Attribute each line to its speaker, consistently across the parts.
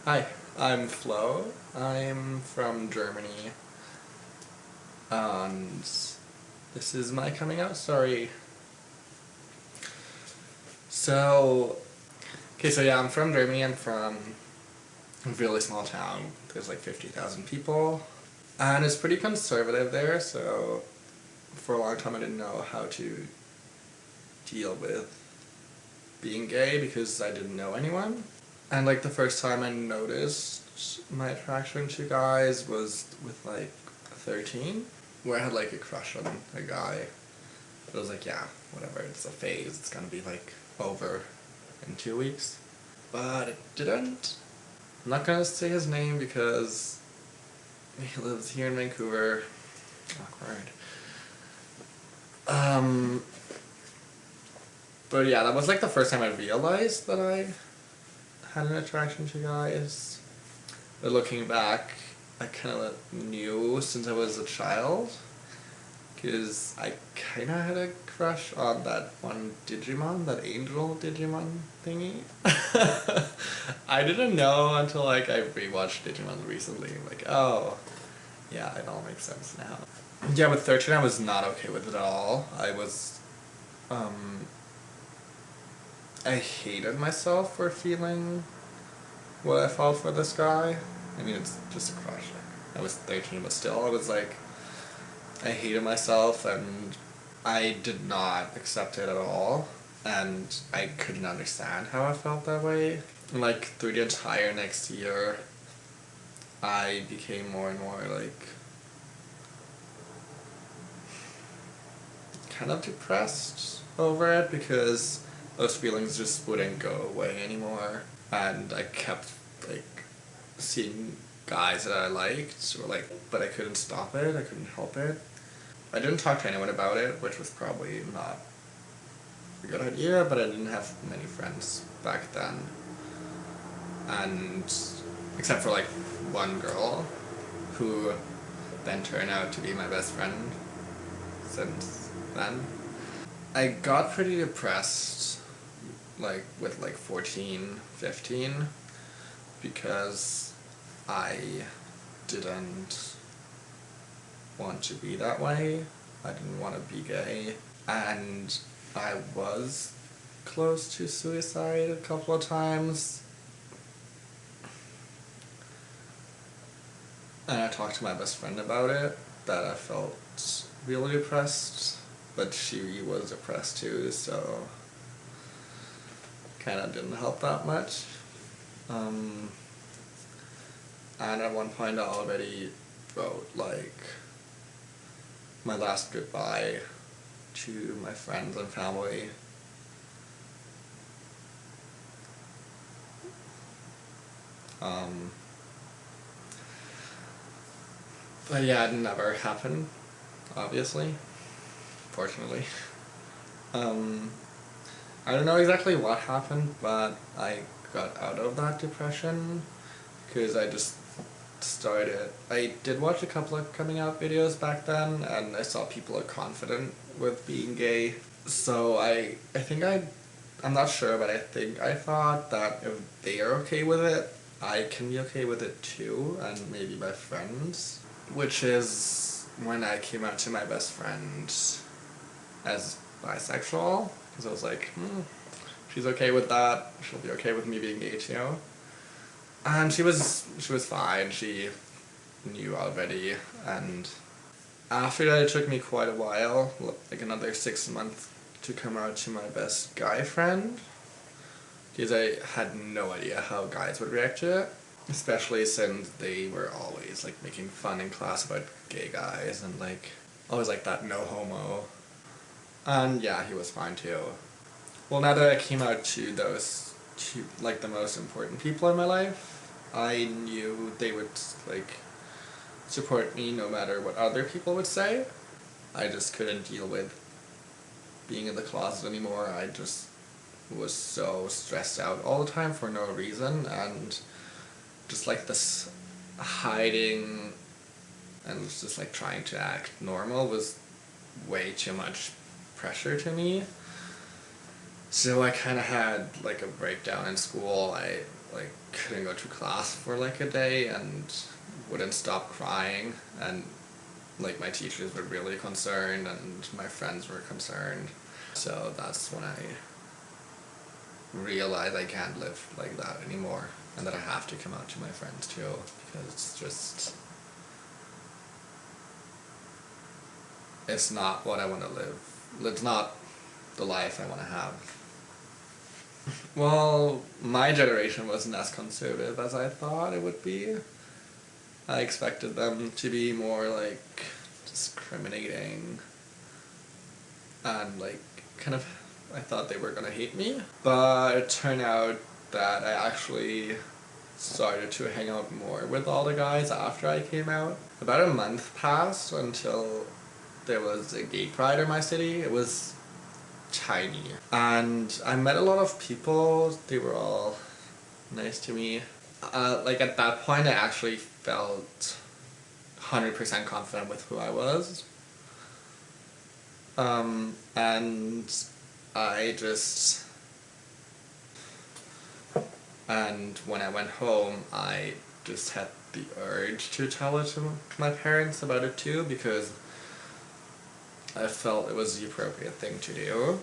Speaker 1: Hi, I'm Flo. I'm from Germany, and this is my coming out story. So, I'm from Germany. I'm from a really small town. There's like 50,000 people, and it's pretty conservative there, so for a long time I didn't know how to deal with being gay because I didn't know anyone. And like the first time I noticed my attraction to guys was with like 13, where I had like a crush on a guy. But I was like, yeah, whatever, it's a phase, it's gonna be like over in 2 weeks. But it didn't. I'm not gonna say his name because he lives here in Vancouver. Awkward. Um, but yeah, that was like the first time I realized that I had an attraction to guys. But looking back, I kind of knew since I was a child, because I kind of had a crush on that one Digimon, that angel Digimon thingy. I didn't know until like I rewatched Digimon recently. Like, oh, yeah, it all makes sense now. Yeah, with 13 I was not okay with it at all. Um, I hated myself for feeling what I felt for this guy. I mean, it's just a crush. I was 13, but still, I was like, I hated myself and I did not accept it at all. And I couldn't understand how I felt that way. And like, through the entire next year, I became more and more like, kind of depressed over it because those feelings just wouldn't go away anymore. And I kept like seeing guys that I liked, or like, but I couldn't stop it. I couldn't help it. I didn't talk to anyone about it, which was probably not a good idea. But I didn't have many friends back then, and except for like one girl, who then turned out to be my best friend since then. I got pretty depressed, like with like 14, 15, because I didn't want to be that way. I didn't want to be gay. And I was close to suicide a couple of times. And I talked to my best friend about it, that I felt really depressed, but she was depressed too, so kind of didn't help that much. And at one point I already wrote like my last goodbye to my friends and family. Um, but yeah, it never happened, obviously, fortunately. Um, I don't know exactly what happened, but I got out of that depression because I just started. I did watch a couple of coming out videos back then, and I saw people are confident with being gay. So I'm not sure, but I think I thought that if they are okay with it, I can be okay with it too, and maybe my friends. Which is when I came out to my best friend as bisexual, because I was like, she's okay with that, she'll be okay with me being gay too. And she was fine, she knew already, and after that it took me quite a while, like another 6 months, to come out to my best guy friend, because I had no idea how guys would react to it, especially since they were always like making fun in class about gay guys and like always like that no homo. And yeah, he was fine too. Well, now that I came out to those two, like the most important people in my life, I knew they would like support me no matter what other people would say. I just couldn't deal with being in the closet anymore. I just was so stressed out all the time for no reason, and just like this hiding and just like trying to act normal was way too much pressure to me. So I kind of had like a breakdown in school. I like couldn't go to class for like a day and wouldn't stop crying, and like my teachers were really concerned and my friends were concerned. So that's when I realized I can't live like that anymore, and that I have to come out to my friends too, because it's not what I want to live. It's not the life I want to have. Well, my generation wasn't as conservative as I thought it would be. I expected them to be more like discriminating and like kind of, I thought they were gonna hate me. But it turned out that I actually started to hang out more with all the guys after I came out. About a month passed until there was a gay pride in my city. It was tiny. And I met a lot of people. They were all nice to me. Like at that point I actually felt 100% confident with who I was. And I just... And when I went home, I just had the urge to tell it to my parents about it too, because I felt it was the appropriate thing to do.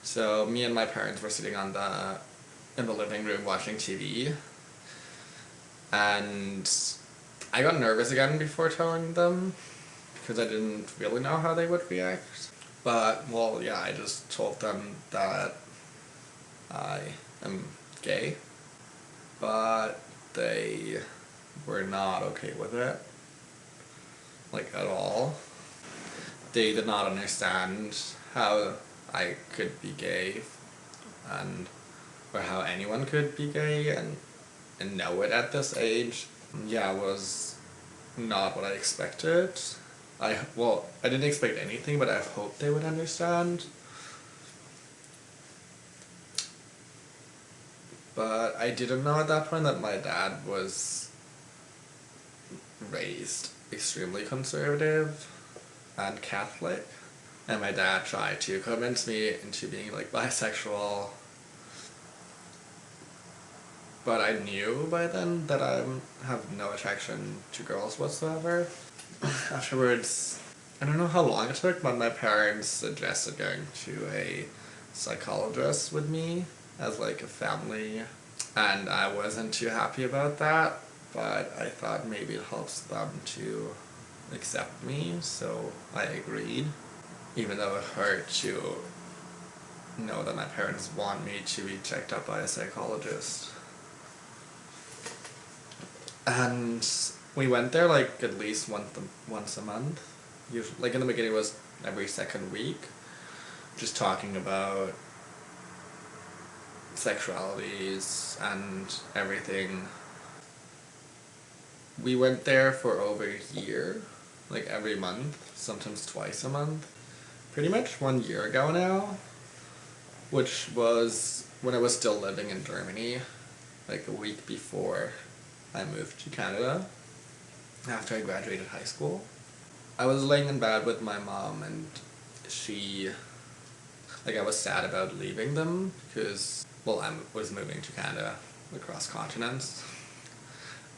Speaker 1: So me and my parents were sitting in the living room watching TV, and I got nervous again before telling them, because I didn't really know how they would react. But, well, yeah, I just told them that I am gay, but they were not okay with it, like at all. They did not understand how I could be gay, and or how anyone could be gay and know it at this age. Yeah, it was not what I expected. I didn't expect anything, but I hoped they would understand. But I didn't know at that point that my dad was raised extremely conservative and Catholic. And my dad tried to convince me into being like bisexual. But I knew by then that I have no attraction to girls whatsoever. Afterwards, I don't know how long it took, but my parents suggested going to a psychologist with me as like a family, and I wasn't too happy about that, but I thought maybe it helps them to accept me, so I agreed, even though it hurt to know that my parents want me to be checked out by a psychologist. And we went there like at least once a month. Usually, like in the beginning it was every second week, just talking about sexualities and everything. We went there for over a year, like every month, sometimes twice a month. Pretty much 1 year ago now, which was when I was still living in Germany, like a week before I moved to Canada, after I graduated high school. I was laying in bed with my mom, and I was sad about leaving them, because, well, I was moving to Canada across continents,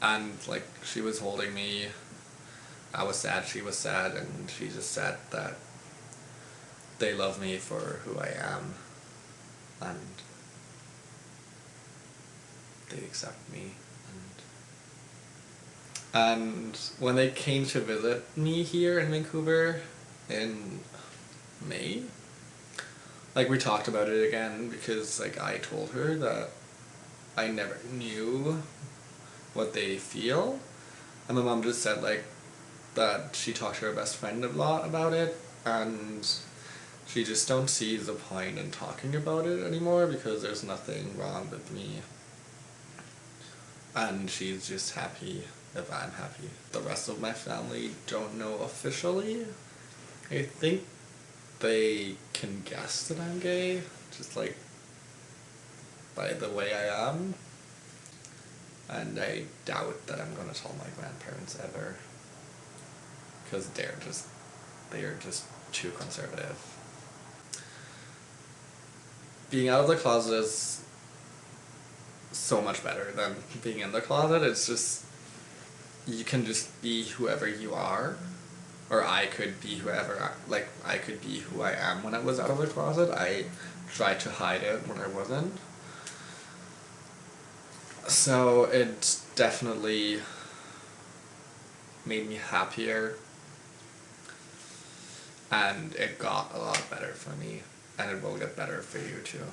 Speaker 1: and like she was holding me, I was sad, she was sad, and she just said that they love me for who I am, and they accept me. And when they came to visit me here in Vancouver in May, like we talked about it again, because like I told her that I never knew what they feel, and my mom just said like that she talked to her best friend a lot about it, and she just don't see the point in talking about it anymore, because there's nothing wrong with me, and she's just happy if I'm happy. The rest of my family don't know officially. I think they can guess that I'm gay, just like by the way I am. And I doubt that I'm gonna tell my grandparents ever, because they are just too conservative. Being out of the closet is so much better than being in the closet. It's just, you can just be whoever you are. Or I could be I could be who I am when I was out of the closet. I tried to hide it when I wasn't. So it definitely made me happier, and it got a lot better for me, and it will get better for you too.